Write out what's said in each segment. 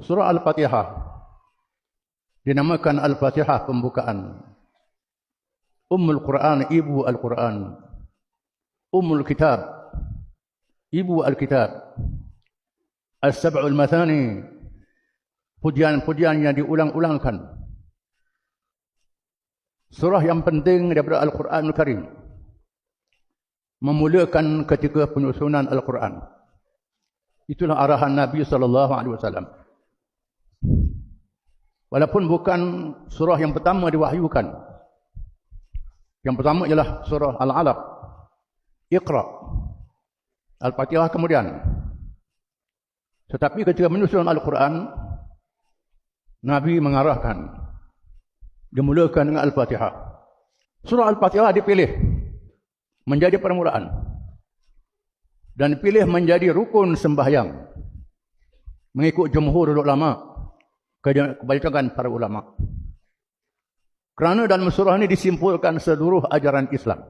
Surah Al-Fatihah dinamakan Al-Fatihah pembukaan. Ummul Quran, ibu Al-Quran. Ummul Kitab, ibu Al-Kitab. As-Sab'ul Mathani, pujian-pujian yang diulang-ulangkan. Surah yang penting daripada Al-Quranul Karim, memulakan ketika penyusunan Al-Quran. Itulah arahan Nabi SAW. Walaupun bukan surah yang pertama diwahyukan. Yang pertama ialah surah Al-Alaq, Iqra. Al-Fatihah kemudian. Tetapi ketika menyusun Al-Quran, Nabi mengarahkan, dimulakan dengan Al-Fatihah. Surah Al-Fatihah dipilih menjadi permulaan dan dipilih menjadi rukun sembahyang mengikut jumhur ulama, kebanyakan para ulama. Kerana dalam surah ini disimpulkan seluruh ajaran Islam.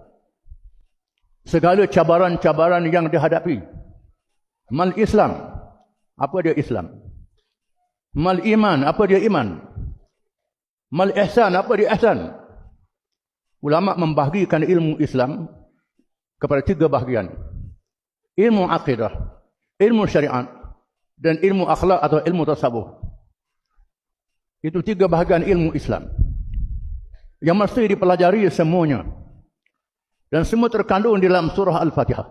Segala cabaran-cabaran yang dihadapi. Mal Islam, apa dia Islam? Mal iman, apa dia iman? Mal ihsan, apa dia ihsan? Ulama membahagikan ilmu Islam kepada 3 bahagian. Ilmu akidah, ilmu syariat, dan ilmu akhlak atau ilmu tasawuf. Itu 3 bahagian ilmu Islam yang mesti dipelajari semuanya. Dan semua terkandung di dalam surah Al-Fatihah.